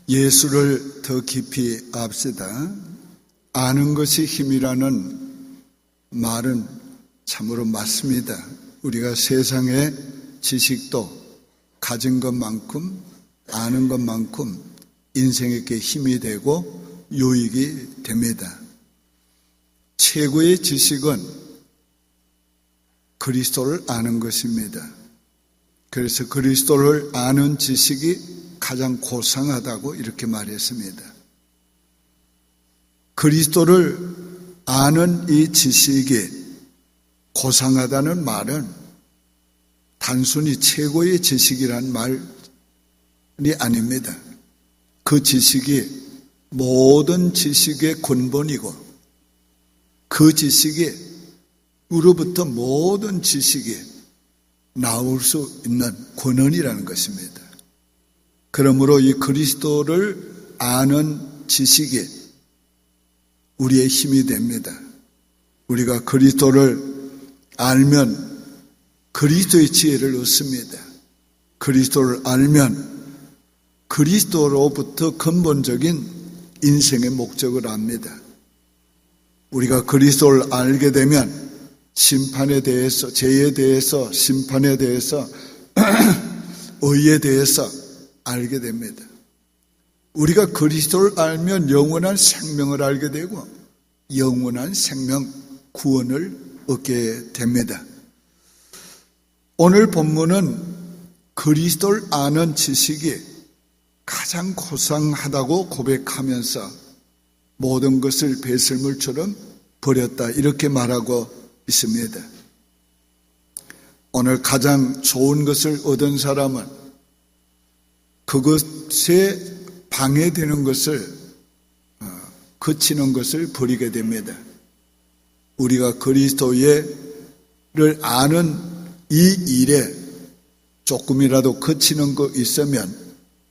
예수를 더 깊이 압시다. 아는 것이 힘이라는 말은 참으로 맞습니다. 우리가 세상의 지식도 가진 것만큼 아는 것만큼 인생에게 힘이 되고 유익이 됩니다. 최고의 지식은 그리스도를 아는 것입니다. 그래서 그리스도를 아는 지식이 가장 고상하다고 이렇게 말했습니다. 그리스도를 아는 이 지식이 고상하다는 말은 단순히 최고의 지식이란 말이 아닙니다. 그 지식이 모든 지식의 근본이고 그 지식이 우로부터 모든 지식이 나올 수 있는 권한이라는 것입니다. 그러므로 이 그리스도를 아는 지식이 우리의 힘이 됩니다. 우리가 그리스도를 알면 그리스도의 지혜를 얻습니다. 그리스도를 알면 그리스도로부터 근본적인 인생의 목적을 압니다. 우리가 그리스도를 알게 되면 심판에 대해서, 죄에 대해서, 심판에 대해서, 의에 대해서 알게 됩니다. 우리가 그리스도를 알면 영원한 생명을 알게 되고 영원한 생명 구원을 얻게 됩니다. 오늘 본문은 그리스도를 아는 지식이 가장 고상하다고 고백하면서 모든 것을 배설물처럼 버렸다 이렇게 말하고 있습니다. 오늘 가장 좋은 것을 얻은 사람은 그것에 방해되는 것을 그치는 것을 버리게 됩니다. 우리가 그리스도를 아는 이 일에 조금이라도 그치는 거 있으면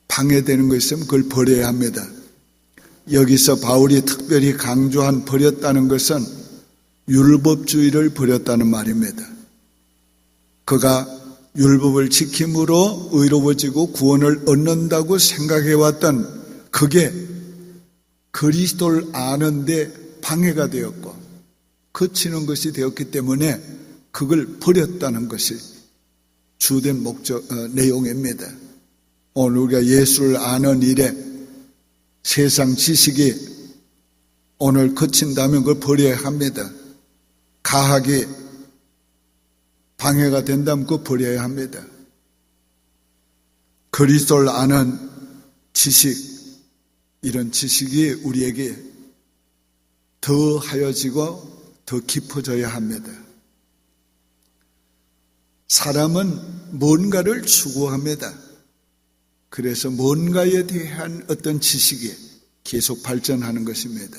방해되는 거 있으면 그걸 버려야 합니다. 여기서 바울이 특별히 강조한 버렸다는 것은 율법주의를 버렸다는 말입니다. 그가 율법을 지킴으로 의로워지고 구원을 얻는다고 생각해왔던 그게 그리스도를 아는데 방해가 되었고 그치는 것이 되었기 때문에 그걸 버렸다는 것이 주된 내용입니다. 오늘 우리가 예수를 아는 일에 세상 지식이 오늘 그친다면 그걸 버려야 합니다. 가학이 방해가 된다면 그거 버려야 합니다. 그리스도를 아는 지식, 이런 지식이 우리에게 더 하여지고 더 깊어져야 합니다. 사람은 뭔가를 추구합니다. 그래서 뭔가에 대한 어떤 지식이 계속 발전하는 것입니다.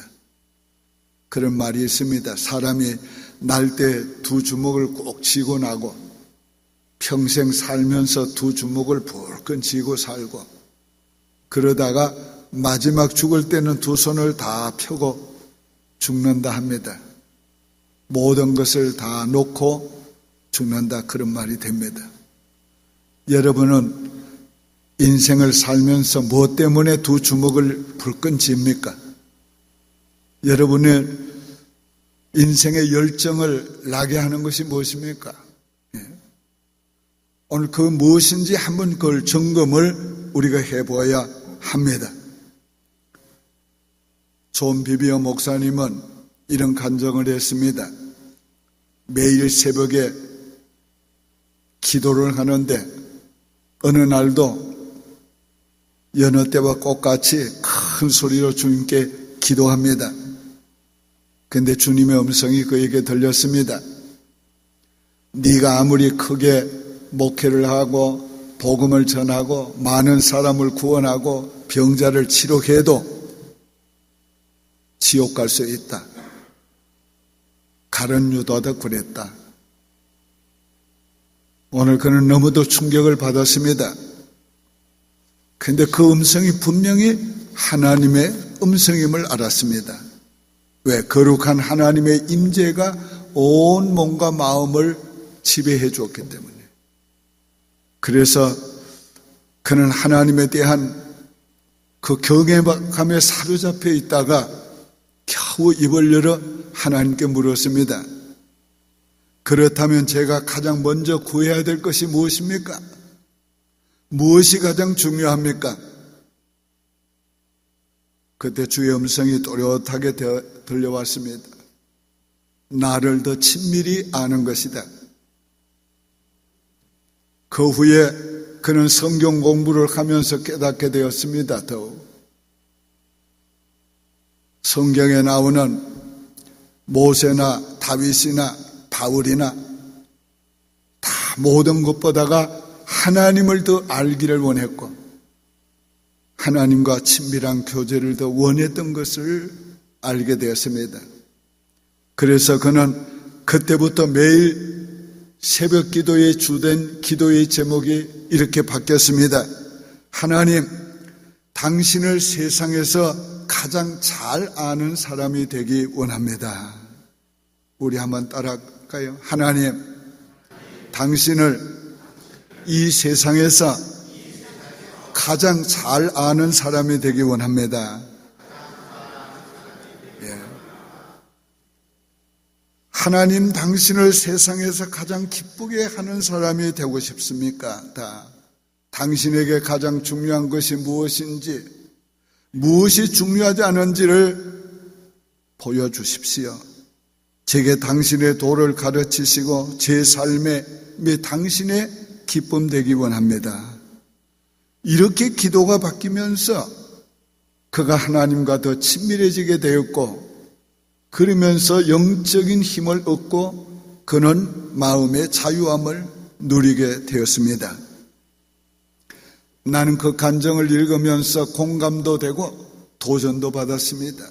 그런 말이 있습니다. 사람이 날 때 두 주먹을 꼭 쥐고 나고 평생 살면서 두 주먹을 불끈 쥐고 살고 그러다가 마지막 죽을 때는 두 손을 다 펴고 죽는다 합니다. 모든 것을 다 놓고 죽는다 그런 말이 됩니다. 여러분은 인생을 살면서 무엇 때문에 두 주먹을 불끈 쥡니까? 여러분의 인생의 열정을 나게 하는 것이 무엇입니까? 오늘 그 무엇인지 한번 그걸 점검을 우리가 해보아야 합니다. 존 비비어 목사님은 이런 간증을 했습니다. 매일 새벽에 기도를 하는데 어느 날도 여느 때와 똑같이 큰 소리로 주님께 기도합니다. 그런데 주님의 음성이 그에게 들렸습니다. 네가 아무리 크게 목회를 하고 복음을 전하고 많은 사람을 구원하고 병자를 치료해도 지옥 갈 수 있다. 가룟 유다도 그랬다. 오늘 그는 너무도 충격을 받았습니다. 그런데 그 음성이 분명히 하나님의 음성임을 알았습니다. 왜? 거룩한 하나님의 임재가 온 몸과 마음을 지배해 주었기 때문에. 그래서 그는 하나님에 대한 그 경외감에 사로잡혀 있다가 겨우 입을 열어 하나님께 물었습니다. 그렇다면 제가 가장 먼저 구해야 될 것이 무엇입니까? 무엇이 가장 중요합니까? 그때 주의 음성이 또렷하게 들려왔습니다. 나를 더 친밀히 아는 것이다. 그 후에 그는 성경 공부를 하면서 깨닫게 되었습니다. 더욱 성경에 나오는 모세나 다윗이나 바울이나 다 모든 것보다가 하나님을 더 알기를 원했고 하나님과 친밀한 교제를 더 원했던 것을 알게 되었습니다. 그래서 그는 그때부터 매일 새벽 기도의 주된 기도의 제목이 이렇게 바뀌었습니다. 하나님, 당신을 세상에서 가장 잘 아는 사람이 되기 원합니다. 우리 한번 따라할까요? 하나님, 당신을 이 세상에서 가장 잘 아는 사람이 되기 원합니다. 예. 하나님, 당신을 세상에서 가장 기쁘게 하는 사람이 되고 싶습니까? 당신에게 가장 중요한 것이 무엇인지, 무엇이 중요하지 않은지를 보여주십시오. 제게 당신의 도를 가르치시고 제 삶에 당신의 기쁨 되기 원합니다. 이렇게 기도가 바뀌면서 그가 하나님과 더 친밀해지게 되었고, 그러면서 영적인 힘을 얻고 그는 마음의 자유함을 누리게 되었습니다. 나는 그 간정을 읽으면서 공감도 되고 도전도 받았습니다.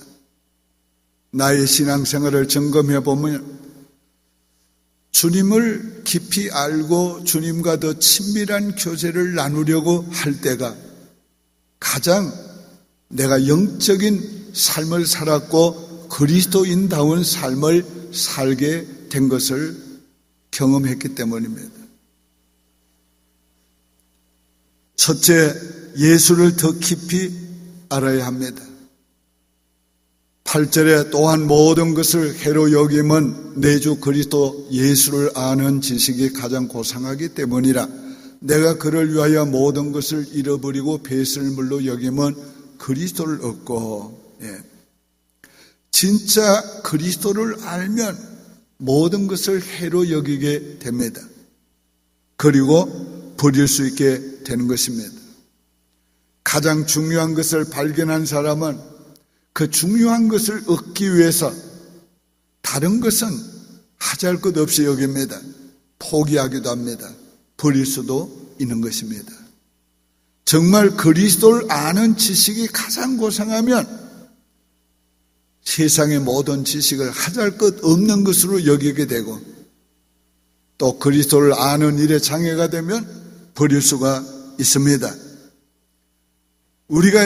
나의 신앙생활을 점검해 보면 주님을 깊이 알고 주님과 더 친밀한 교제를 나누려고 할 때가 가장 내가 영적인 삶을 살았고 그리스도인다운 삶을 살게 된 것을 경험했기 때문입니다. 첫째, 예수를 더 깊이 알아야 합니다. 8절에 또한 모든 것을 해로 여김은 내 주 그리스도 예수를 아는 지식이 가장 고상하기 때문이라. 내가 그를 위하여 모든 것을 잃어버리고 배설물로 여김은 그리스도를 얻고. 진짜 그리스도를 알면 모든 것을 해로 여기게 됩니다. 그리고 버릴 수 있게 되는 것입니다. 가장 중요한 것을 발견한 사람은 그 중요한 것을 얻기 위해서 다른 것은 하잘 것 없이 여깁니다. 포기하기도 합니다. 버릴 수도 있는 것입니다. 정말 그리스도를 아는 지식이 가장 고상하면 세상의 모든 지식을 하잘 것 없는 것으로 여기게 되고, 또 그리스도를 아는 일에 장애가 되면 버릴 수가 있습니다. 우리가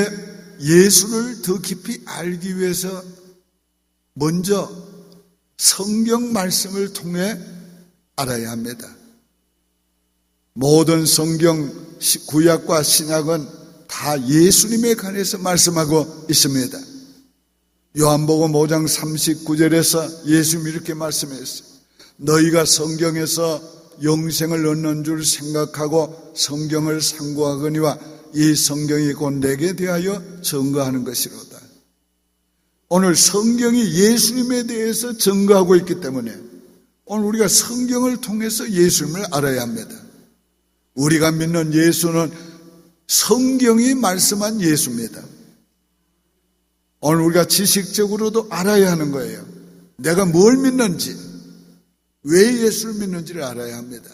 예수를 더 깊이 알기 위해서 먼저 성경 말씀을 통해 알아야 합니다. 모든 성경 구약과 신약은 다 예수님에 관해서 말씀하고 있습니다. 요한복음 5장 39절에서 예수님이 이렇게 말씀했어요. 너희가 성경에서 영생을 얻는 줄 생각하고 성경을 상고하거니와 이 성경이 곧 내게 대하여 증거하는 것이로다. 오늘 성경이 예수님에 대해서 증거하고 있기 때문에 오늘 우리가 성경을 통해서 예수님을 알아야 합니다. 우리가 믿는 예수는 성경이 말씀한 예수입니다. 오늘 우리가 지식적으로도 알아야 하는 거예요. 내가 뭘 믿는지, 왜 예수를 믿는지를 알아야 합니다.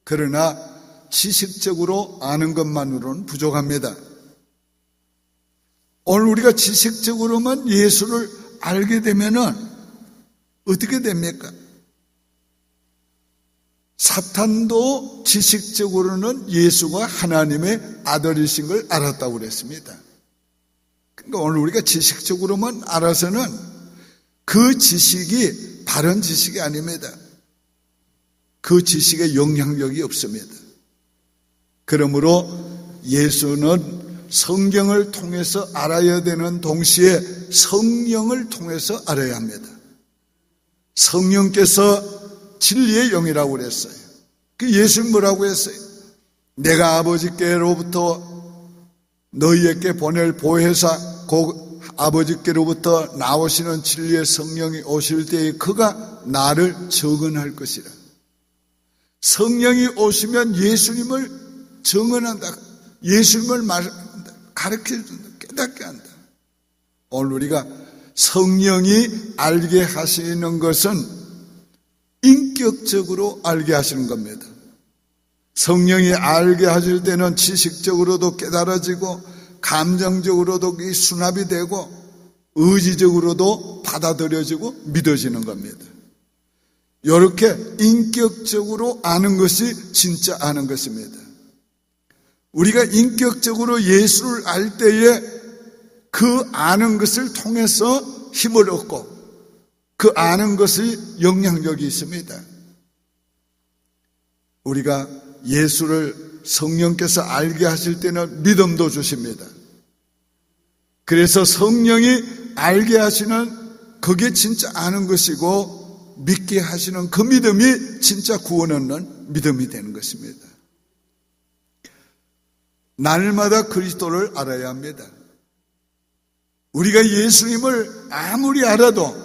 그러나 지식적으로 아는 것만으로는 부족합니다. 오늘 우리가 지식적으로만 예수를 알게 되면은 어떻게 됩니까? 사탄도 지식적으로는 예수가 하나님의 아들이신 걸 알았다고 그랬습니다. 그러니까 오늘 우리가 지식적으로만 알아서는 그 지식이 바른 지식이 아닙니다. 그 지식에 영향력이 없습니다. 그러므로 예수는 성경을 통해서 알아야 되는 동시에 성령을 통해서 알아야 합니다. 성령께서 진리의 영이라고 그랬어요. 그 예수님 뭐라고 했어요? 내가 아버지께로부터 너희에게 보낼 보혜사 곧 아버지께로부터 나오시는 진리의 성령이 오실 때에 그가 나를 증언할 것이라. 성령이 오시면 예수님을 증언한다. 예수님을 가르쳐준다. 깨닫게 한다. 오늘 우리가 성령이 알게 하시는 것은 인격적으로 알게 하시는 겁니다. 성령이 알게 하실 때는 지식적으로도 깨달아지고 감정적으로도 수납이 되고 의지적으로도 받아들여지고 믿어지는 겁니다. 이렇게 인격적으로 아는 것이 진짜 아는 것입니다. 우리가 인격적으로 예수를 알 때에 그 아는 것을 통해서 힘을 얻고 그 아는 것이 영향력이 있습니다. 우리가 예수를 성령께서 알게 하실 때는 믿음도 주십니다. 그래서 성령이 알게 하시는 그게 진짜 아는 것이고 믿게 하시는 그 믿음이 진짜 구원 얻는 믿음이 되는 것입니다. 날마다 그리스도를 알아야 합니다. 우리가 예수님을 아무리 알아도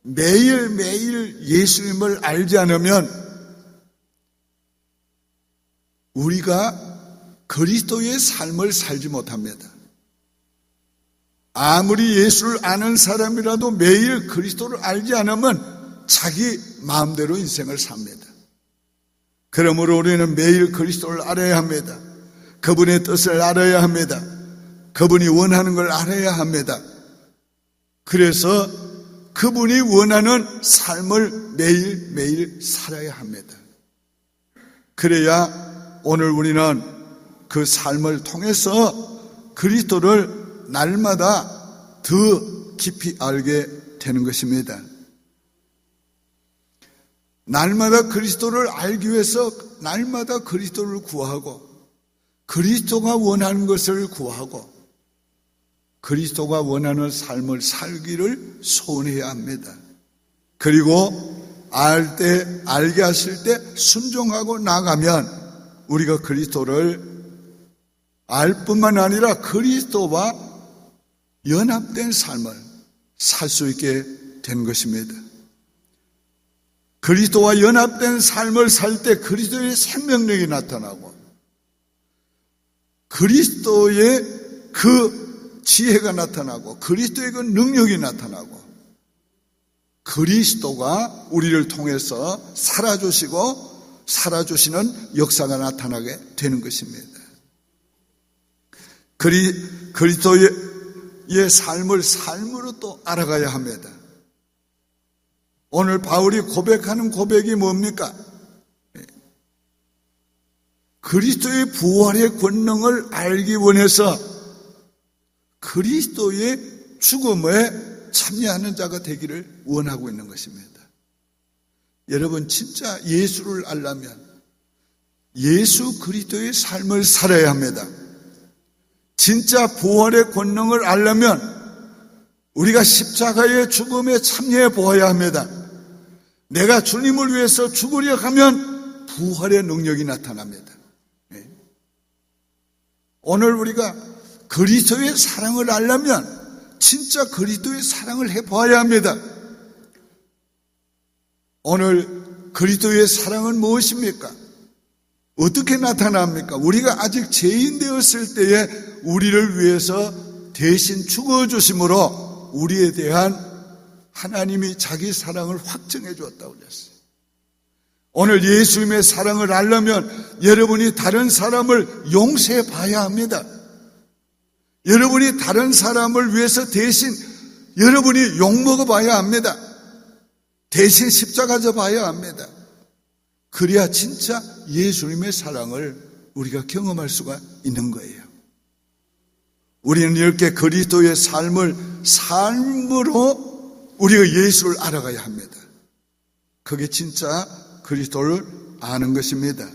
매일매일 예수님을 알지 않으면 우리가 그리스도의 삶을 살지 못합니다. 아무리 예수를 아는 사람이라도 매일 그리스도를 알지 않으면 자기 마음대로 인생을 삽니다. 그러므로 우리는 매일 그리스도를 알아야 합니다. 그분의 뜻을 알아야 합니다. 그분이 원하는 걸 알아야 합니다. 그래서 그분이 원하는 삶을 매일매일 살아야 합니다. 그래야 오늘 우리는 그 삶을 통해서 그리스도를 날마다 더 깊이 알게 되는 것입니다. 날마다 그리스도를 알기 위해서 날마다 그리스도를 구하고 그리스도가 원하는 것을 구하고 그리스도가 원하는 삶을 살기를 소원해야 합니다. 그리고 알게 하실 때 순종하고 나가면 우리가 그리스도를 알 뿐만 아니라 그리스도와 연합된 삶을 살 수 있게 된 것입니다. 그리스도와 연합된 삶을 살 때 그리스도의 생명력이 나타나고 그리스도의 그 지혜가 나타나고 그리스도의 그 능력이 나타나고 그리스도가 우리를 통해서 살아주시는 역사가 나타나게 되는 것입니다. 그리스도의 삶을 삶으로 또 알아가야 합니다. 오늘 바울이 고백하는 고백이 뭡니까? 그리스도의 부활의 권능을 알기 원해서 그리스도의 죽음에 참여하는 자가 되기를 원하고 있는 것입니다. 여러분 진짜 예수를 알려면 예수 그리스도의 삶을 살아야 합니다. 진짜 부활의 권능을 알려면 우리가 십자가의 죽음에 참여해 보아야 합니다. 내가 주님을 위해서 죽으려 하면 부활의 능력이 나타납니다. 오늘 우리가 그리스도의 사랑을 알려면 진짜 그리스도의 사랑을 해보아야 합니다. 오늘 그리스도의 사랑은 무엇입니까? 어떻게 나타납니까? 우리가 아직 죄인 되었을 때에 우리를 위해서 대신 죽어주심으로 우리에 대한 하나님이 자기 사랑을 확증해 주었다고 그랬어요. 오늘 예수님의 사랑을 알려면 여러분이 다른 사람을 용서해 봐야 합니다. 여러분이 다른 사람을 위해서 대신 여러분이 욕먹어 봐야 합니다. 대신 십자가 져 봐야 합니다. 그래야 진짜 예수님의 사랑을 우리가 경험할 수가 있는 거예요. 우리는 이렇게 그리스도의 삶으로 우리가 예수를 알아가야 합니다. 그게 진짜 그리스도를 아는 것입니다.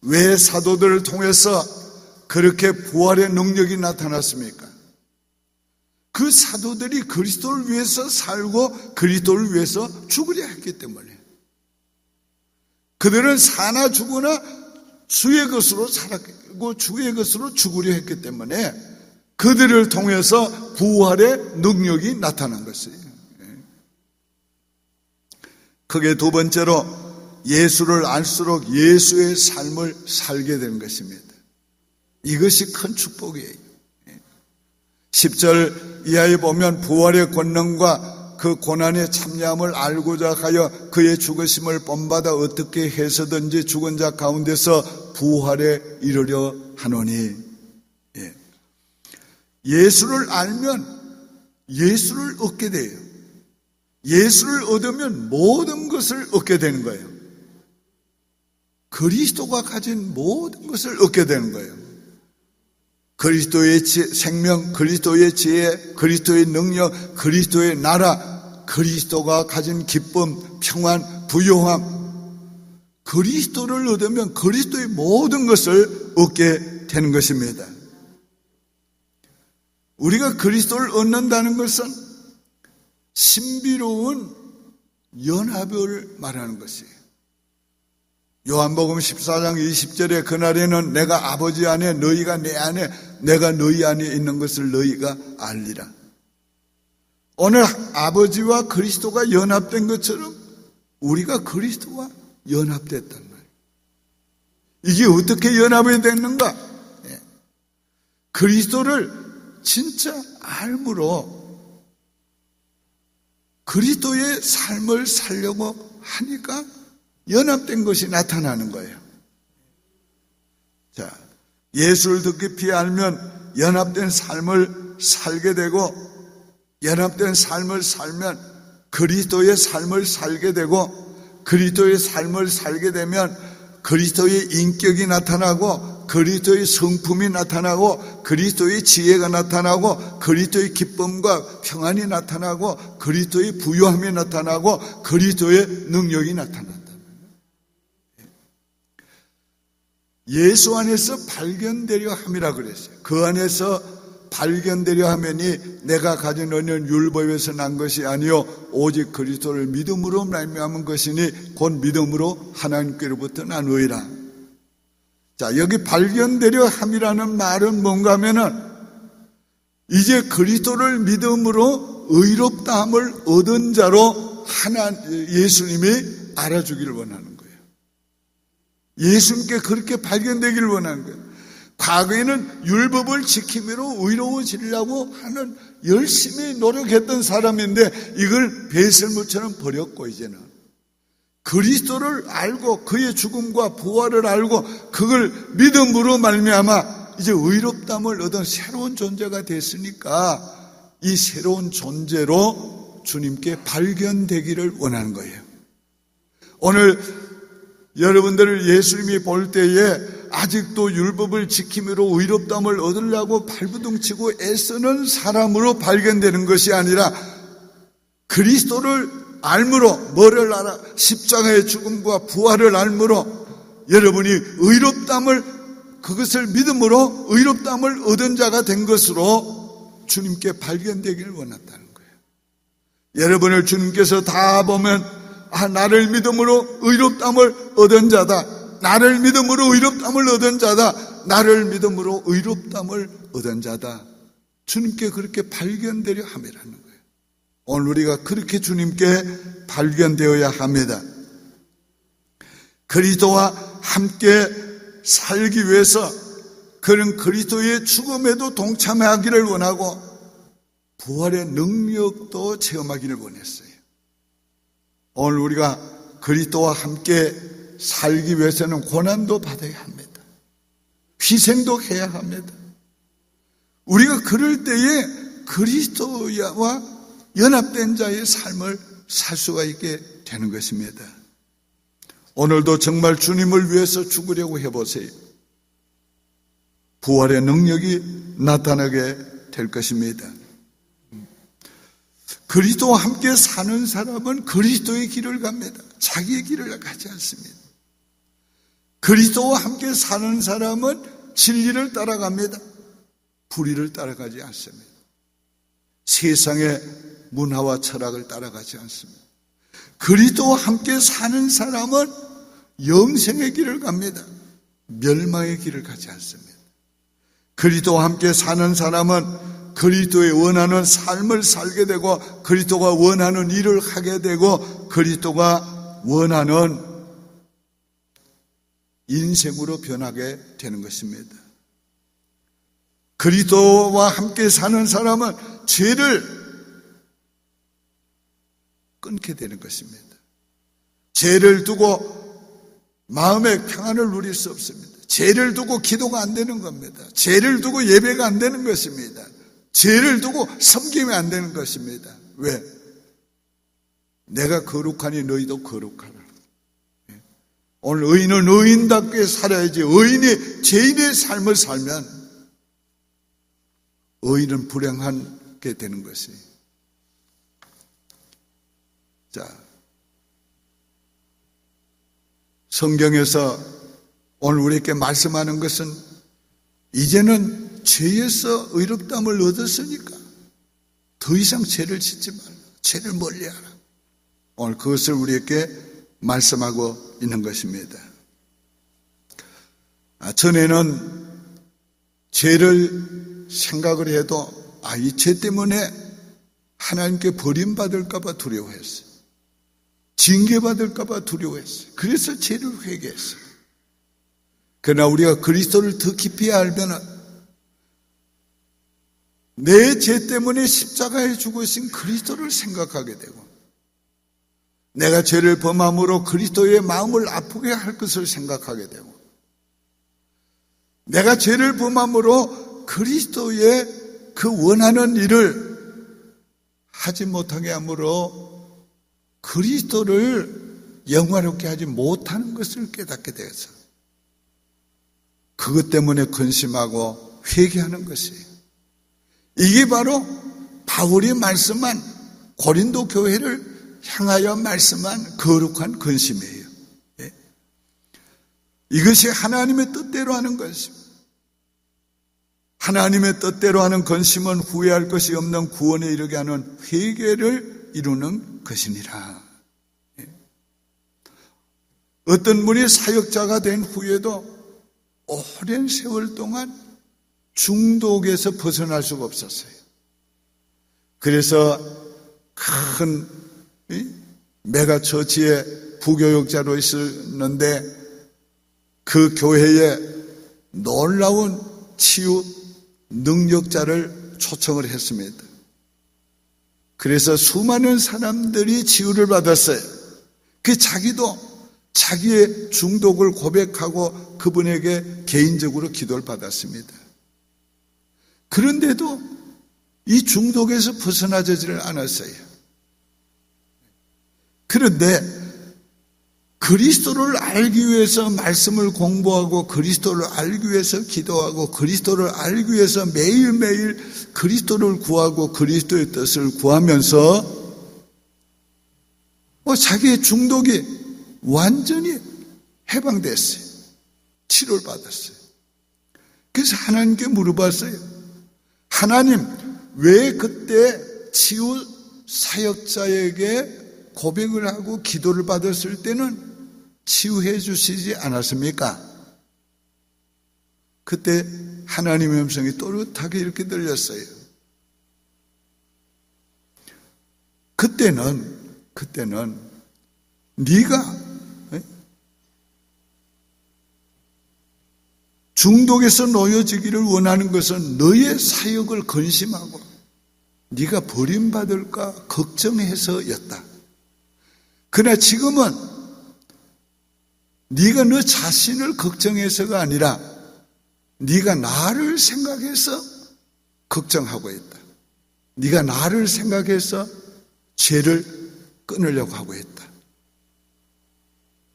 왜 사도들을 통해서 그렇게 부활의 능력이 나타났습니까? 그 사도들이 그리스도를 위해서 살고 그리스도를 위해서 죽으려 했기 때문에, 그들은 사나 죽으나 주의 것으로 살았고 주의 것으로 죽으려 했기 때문에 그들을 통해서 부활의 능력이 나타난 것이에요. 그게 두 번째로 예수를 알수록 예수의 삶을 살게 되는 것입니다. 이것이 큰 축복이에요. 10절 이하에 보면 부활의 권능과 그 고난의 참여함을 알고자 하여 그의 죽으심을 본받아 어떻게 해서든지 죽은 자 가운데서 부활에 이르려 하노니, 예수를 알면 예수를 얻게 돼요. 예수를 얻으면 모든 것을 얻게 되는 거예요. 그리스도가 가진 모든 것을 얻게 되는 거예요. 그리스도의 생명, 그리스도의 지혜, 그리스도의 능력, 그리스도의 나라, 그리스도가 가진 기쁨, 평안, 부요함, 그리스도를 얻으면 그리스도의 모든 것을 얻게 되는 것입니다. 우리가 그리스도를 얻는다는 것은 신비로운 연합을 말하는 것이에요. 요한복음 14장 20절에 그날에는 내가 아버지 안에 너희가 내 안에 내가 너희 안에 있는 것을 너희가 알리라. 오늘 아버지와 그리스도가 연합된 것처럼 우리가 그리스도와 연합됐단 말이에요. 이게 어떻게 연합이 됐는가? 그리스도를 진짜 알므로 그리스도의 삶을 살려고 하니까 연합된 것이 나타나는 거예요. 자, 예수를 더 깊이 알면 연합된 삶을 살게 되고, 연합된 삶을 살면 그리스도의 삶을 살게 되고, 그리스도의 삶을 살게 되면 그리스도의 인격이 나타나고, 그리스도의 성품이 나타나고, 그리스도의 지혜가 나타나고, 그리스도의 기쁨과 평안이 나타나고, 그리스도의 부요함이 나타나고, 그리스도의 능력이 나타난다. 예수 안에서 발견되려 함이라 그랬어요. 그 안에서 발견되려 하면이 내가 가진 은혜는 율법에서 난 것이 아니요 오직 그리스도를 믿음으로 말미암은 것이니 곧 믿음으로 하나님께로부터 나누이라. 자, 여기 발견되려 함이라는 말은 뭔가 하면은 이제 그리스도를 믿음으로 의롭다함을 얻은 자로 예수님이 알아주기를 원하는 거예요. 예수님께 그렇게 발견되기를 원하는 거예요. 과거에는 율법을 지킴으로 의로워지려고 하는 열심히 노력했던 사람인데 이걸 배설물처럼 버렸고 이제는 그리스도를 알고 그의 죽음과 부활을 알고 그걸 믿음으로 말미암아 이제 의롭다함을 얻은 새로운 존재가 됐으니까 이 새로운 존재로 주님께 발견되기를 원하는 거예요. 오늘 여러분들을 예수님이 볼 때에 아직도 율법을 지킴으로 의롭다함을 얻으려고 발부둥치고 애쓰는 사람으로 발견되는 것이 아니라 그리스도를 알므로 뭐를 알아? 십자가의 죽음과 부활을 알므로 여러분이 의롭다함을 그것을 믿음으로 의롭다함을 얻은 자가 된 것으로 주님께 발견되기를 원한다는 거예요. 여러분을 주님께서 다 보면 나를 믿음으로 의롭다함을 얻은 자다. 나를 믿음으로 의롭다함을 얻은 자다. 나를 믿음으로 의롭다함을 얻은 자다. 주님께 그렇게 발견되려 함이라는 거예요. 오늘 우리가 그렇게 주님께 발견되어야 합니다. 그리스도와 함께 살기 위해서 그는 그리스도의 죽음에도 동참하기를 원하고 부활의 능력도 체험하기를 원했어요. 오늘 우리가 그리스도와 함께 살기 위해서는 고난도 받아야 합니다. 희생도 해야 합니다. 우리가 그럴 때에 그리스도와 연합된 자의 삶을 살 수가 있게 되는 것입니다. 오늘도 정말 주님을 위해서 죽으려고 해보세요. 부활의 능력이 나타나게 될 것입니다. 그리스도와 함께 사는 사람은 그리스도의 길을 갑니다. 자기의 길을 가지 않습니다. 그리스도와 함께 사는 사람은 진리를 따라갑니다. 불의를 따라가지 않습니다. 세상의 문화와 철학을 따라가지 않습니다. 그리스도와 함께 사는 사람은 영생의 길을 갑니다. 멸망의 길을 가지 않습니다. 그리스도와 함께 사는 사람은 그리스도의 원하는 삶을 살게 되고 그리스도가 원하는 일을 하게 되고 그리스도가 원하는 인생으로 변하게 되는 것입니다. 그리스도와 함께 사는 사람은 죄를 끊게 되는 것입니다. 죄를 두고 마음의 평안을 누릴 수 없습니다. 죄를 두고 기도가 안 되는 겁니다. 죄를 두고 예배가 안 되는 것입니다. 죄를 두고 섬김이 안 되는 것입니다. 왜? 내가 거룩하니 너희도 거룩하라. 오늘 의인은 의인답게 살아야지. 의인이 죄인의 삶을 살면 의인은 불행하게 되는 것이. 자, 성경에서 오늘 우리에게 말씀하는 것은 이제는 죄에서 의롭다함을 얻었으니까 더 이상 죄를 짓지 말라. 죄를 멀리하라. 오늘 그것을 우리에게 말씀하고 있는 것입니다. 전에는 죄를 생각을 해도 이 죄 때문에 하나님께 버림받을까 봐 두려워했어요. 징계받을까 봐 두려워했어요. 그래서 죄를 회개했어요. 그러나 우리가 그리스도를 더 깊이 알면 내 죄 때문에 십자가에 죽으신 그리스도를 생각하게 되고 내가 죄를 범함으로 그리스도의 마음을 아프게 할 것을 생각하게 되고 내가 죄를 범함으로 그리스도의 그 원하는 일을 하지 못하게 함으로 그리스도를 영화롭게 하지 못하는 것을 깨닫게 되어서 그것 때문에 근심하고 회개하는 것이에요. 이게 바로 바울이 말씀한 고린도 교회를 향하여 말씀한 거룩한 근심이에요. 이것이 하나님의 뜻대로 하는 것입니다. 하나님의 뜻대로 하는 근심은 후회할 것이 없는 구원에 이르게 하는 회개를 이루는 것이니라. 어떤 분이 사역자가 된 후에도 오랜 세월 동안 중독에서 벗어날 수가 없었어요. 그래서 큰 메가처치의 부교역자로 있었는데 그 교회에 놀라운 치유 능력자를 초청을 했습니다. 그래서 수많은 사람들이 치유를 받았어요. 그 자기도 자기의 중독을 고백하고 그분에게 개인적으로 기도를 받았습니다. 그런데도 이 중독에서 벗어나지를 않았어요. 그런데 그리스도를 알기 위해서 말씀을 공부하고 그리스도를 알기 위해서 기도하고 그리스도를 알기 위해서 매일매일 그리스도를 구하고 그리스도의 뜻을 구하면서 자기의 중독이 완전히 해방됐어요. 치료를 받았어요. 그래서 하나님께 물어봤어요. 하나님, 왜 그때 치유 사역자에게 고백을 하고 기도를 받았을 때는 치유해 주시지 않았습니까? 그때 하나님의 음성이 또렷하게 이렇게 들렸어요. 그때는 네가 중독에서 놓여지기를 원하는 것은 너의 사역을 근심하고 네가 버림받을까 걱정해서였다. 그러나 지금은 네가 너 자신을 걱정해서가 아니라 네가 나를 생각해서 걱정하고 있다. 네가 나를 생각해서 죄를 끊으려고 하고 있다.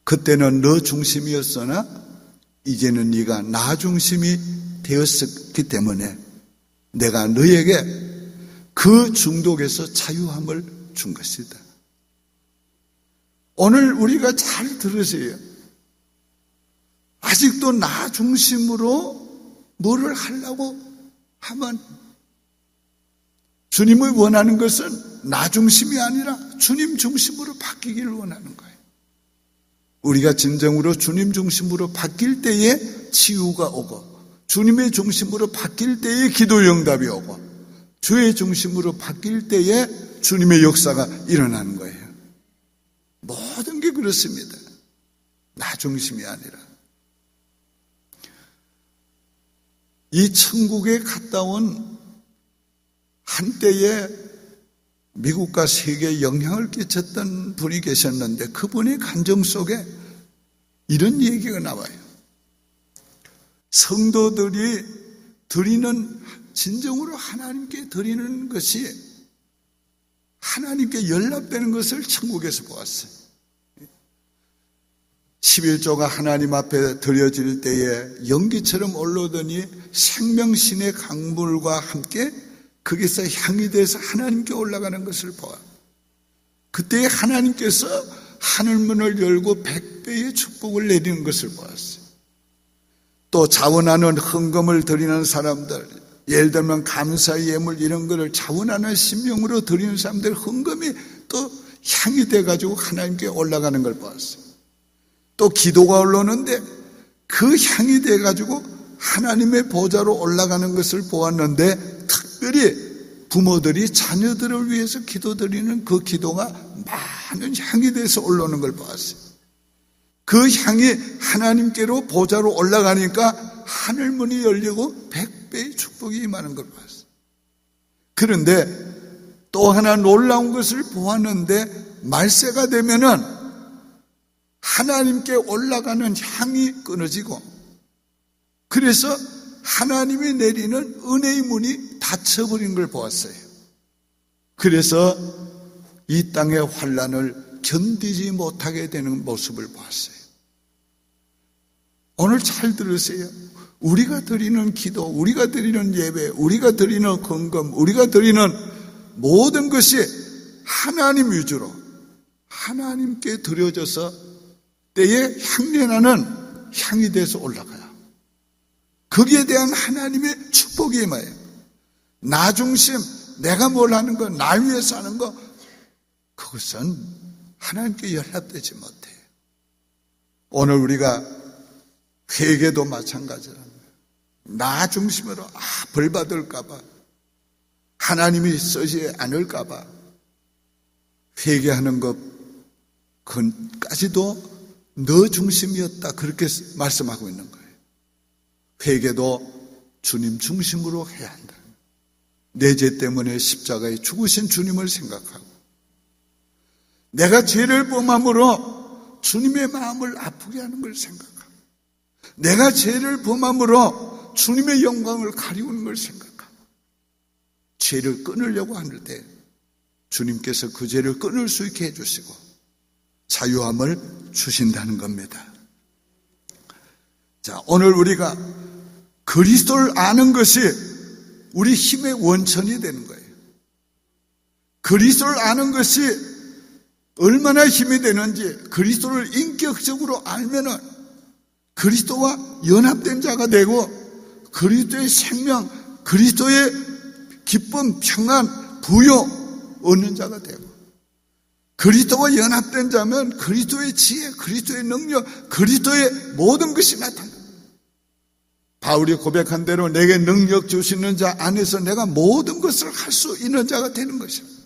그때는 너 중심이었으나 이제는 네가 나 중심이 되었기 때문에 내가 너에게 그 중독에서 자유함을 준 것이다. 오늘 우리가 잘 들으세요. 아직도 나 중심으로 뭐를 하려고 하면 주님을 원하는 것은 나 중심이 아니라 주님 중심으로 바뀌기를 원하는 거예요. 우리가 진정으로 주님 중심으로 바뀔 때에 치유가 오고, 주님의 중심으로 바뀔 때에 기도 응답이 오고, 주의 중심으로 바뀔 때에 주님의 역사가 일어나는 거예요. 모든 게 그렇습니다. 나 중심이 아니라. 이 천국에 갔다 온 한때에 미국과 세계에 영향을 끼쳤던 분이 계셨는데, 그분의 간증 속에 이런 얘기가 나와요. 성도들이 드리는, 진정으로 하나님께 드리는 것이 하나님께 연락되는 것을 천국에서 보았어요. 11조가 하나님 앞에 드려질 때에 연기처럼 올라오더니 생명신의 강물과 함께 거기서 향이 돼서 하나님께 올라가는 것을 보아. 그때 하나님께서 하늘문을 열고 100배의 축복을 내리는 것을 보았어요. 또 자원하는 헌금을 드리는 사람들, 예를 들면 감사의 예물 이런 거를 자원하는 심령으로 드리는 사람들 헌금이 또 향이 돼가지고 하나님께 올라가는 걸 보았어요. 또 기도가 올라오는데 그 향이 돼가지고 하나님의 보좌로 올라가는 것을 보았는데, 특별히 부모들이 자녀들을 위해서 기도드리는 그 기도가 많은 향이 돼서 올라오는 걸 보았어요. 그 향이 하나님께로 보좌로 올라가니까 하늘문이 열리고 100배의 축복이 임하는 걸 보았어요. 그런데 또 하나 놀라운 것을 보았는데, 말세가 되면은 하나님께 올라가는 향이 끊어지고, 그래서 하나님이 내리는 은혜의 문이 닫혀버린 걸 보았어요. 그래서 이 땅의 환난을 견디지 못하게 되는 모습을 보았어요. 오늘 잘 들으세요. 우리가 드리는 기도, 우리가 드리는 예배, 우리가 드리는 헌금, 우리가 드리는 모든 것이 하나님 위주로 하나님께 드려져서 때에 향내나는 향이 돼서 올라가요. 거기에 대한 하나님의 축복이 임해요. 나 중심, 내가 뭘 하는 거, 날 위해서 하는 거, 그것은 하나님께 연합되지 못해요. 오늘 우리가 회개도 마찬가지랍니다. 나 중심으로 벌 받을까봐, 하나님이 쓰지 않을까봐 회개하는 것까지도 너 중심이었다, 그렇게 말씀하고 있는 거예요. 회개도 주님 중심으로 해야 한다. 내 죄 때문에 십자가에 죽으신 주님을 생각하고, 내가 죄를 범함으로 주님의 마음을 아프게 하는 걸 생각하고, 내가 죄를 범함으로 주님의 영광을 가리우는 걸 생각하고, 죄를 끊으려고 하는 때 주님께서 그 죄를 끊을 수 있게 해주시고 자유함을 주신다는 겁니다. 자, 오늘 우리가 그리스도를 아는 것이 우리 힘의 원천이 되는 거예요. 그리스도를 아는 것이 얼마나 힘이 되는지, 그리스도를 인격적으로 알면은 그리스도와 연합된 자가 되고, 그리스도의 생명, 그리스도의 기쁨, 평안, 부요 얻는 자가 되고, 그리스도와 연합된 자면 그리스도의 지혜, 그리스도의 능력, 그리스도의 모든 것이 나타납니다. 바울이 고백한 대로 내게 능력 주시는 자 안에서 내가 모든 것을 할 수 있는 자가 되는 것입니다.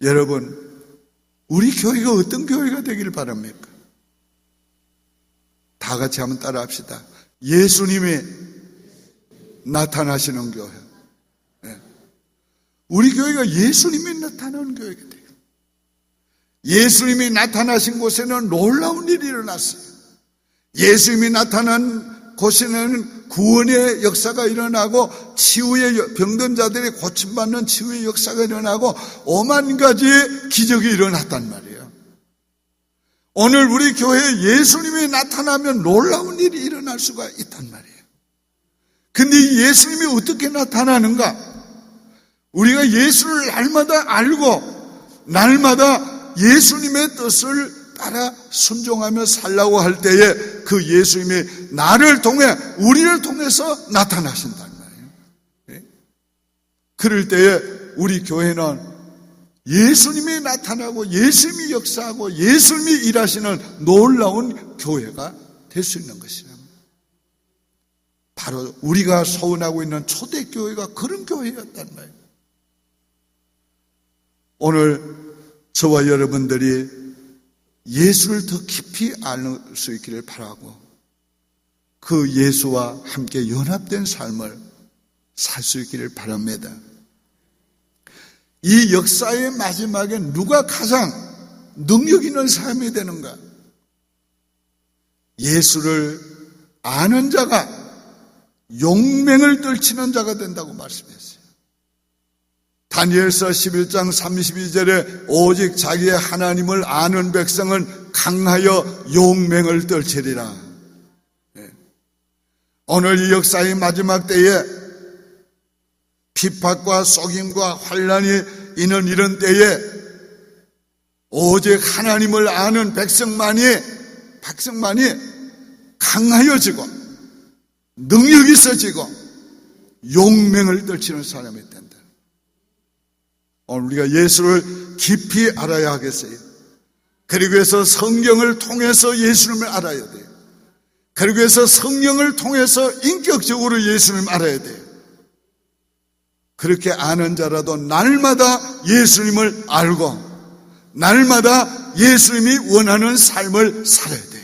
여러분, 우리 교회가 어떤 교회가 되기를 바랍니까? 다 같이 한번 따라합시다. 예수님이 나타나시는 교회. 우리 교회가 예수님이 나타나는 교회가 돼요. 예수님이 나타나신 곳에는 놀라운 일이 일어났어요. 예수님이 나타난 곳에는 구원의 역사가 일어나고, 치유의 병든 자들이 고침받는 치유의 역사가 일어나고, 5만 가지의 기적이 일어났단 말이에요. 오늘 우리 교회에 예수님이 나타나면 놀라운 일이 일어날 수가 있단 말이에요. 근데 이 예수님이 어떻게 나타나는가? 우리가 예수를 날마다 알고 날마다 예수님의 뜻을 따라 순종하며 살라고 할 때에 그 예수님이 나를 통해 우리를 통해서 나타나신단 말이에요. 그럴 때에 우리 교회는 예수님이 나타나고 예수님이 역사하고 예수님이 일하시는 놀라운 교회가 될 수 있는 것이랍니다. 바로 우리가 소원하고 있는 초대교회가 그런 교회였단 말이에요. 오늘 저와 여러분들이 예수를 더 깊이 알 수 있기를 바라고 그 예수와 함께 연합된 삶을 살 수 있기를 바랍니다. 이 역사의 마지막에 누가 가장 능력 있는 삶이 되는가? 예수를 아는 자가 용맹을 떨치는 자가 된다고 말씀했어요. 다니엘서 11장 32절에 오직 자기의 하나님을 아는 백성은 강하여 용맹을 떨치리라. 오늘 이 역사의 마지막 때에 핍박과 속임과 환난이 있는 이런 때에 오직 하나님을 아는 백성만이 강하여지고 능력 있어지고 용맹을 떨치는 사람이 된다. 오늘 우리가 예수를 깊이 알아야 하겠어요. 그리고 해서 성경을 통해서 예수님을 알아야 돼요. 그리고 해서 성령을 통해서 인격적으로 예수님을 알아야 돼요. 그렇게 아는 자라도 날마다 예수님을 알고 날마다 예수님이 원하는 삶을 살아야 돼요.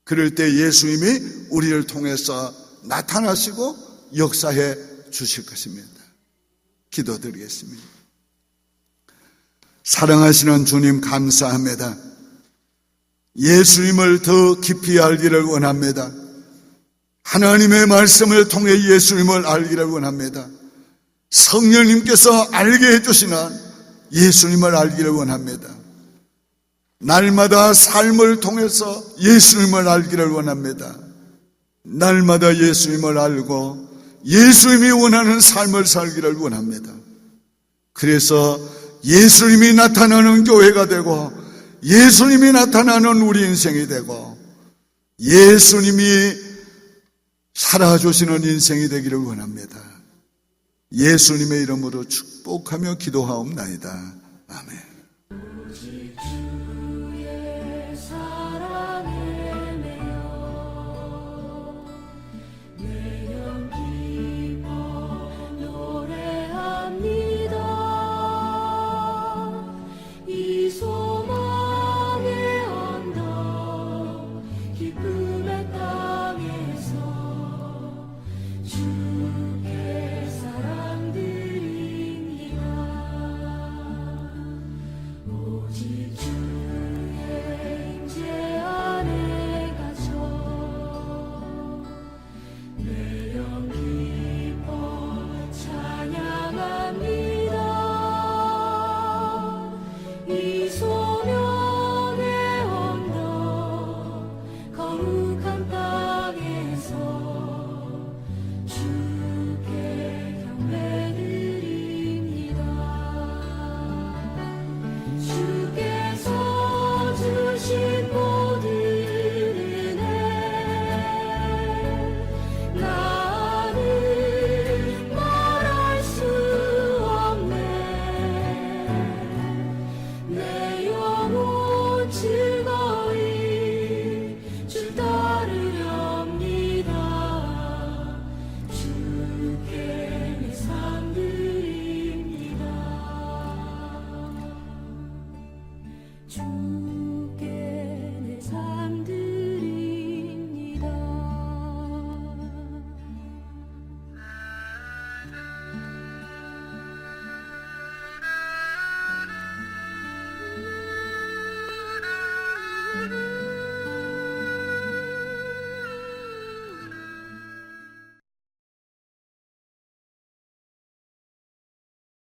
그럴 때 예수님이 우리를 통해서 나타나시고 역사해 주실 것입니다. 기도드리겠습니다. 사랑하시는 주님 감사합니다. 예수님을 더 깊이 알기를 원합니다. 하나님의 말씀을 통해 예수님을 알기를 원합니다. 성령님께서 알게 해주시는 예수님을 알기를 원합니다. 날마다 삶을 통해서 예수님을 알기를 원합니다. 날마다 예수님을 알고 예수님이 원하는 삶을 살기를 원합니다. 그래서 예수님이 나타나는 교회가 되고 예수님이 나타나는 우리 인생이 되고 예수님이 살아주시는 인생이 되기를 원합니다. 예수님의 이름으로 축복하며 기도하옵나이다. 아멘.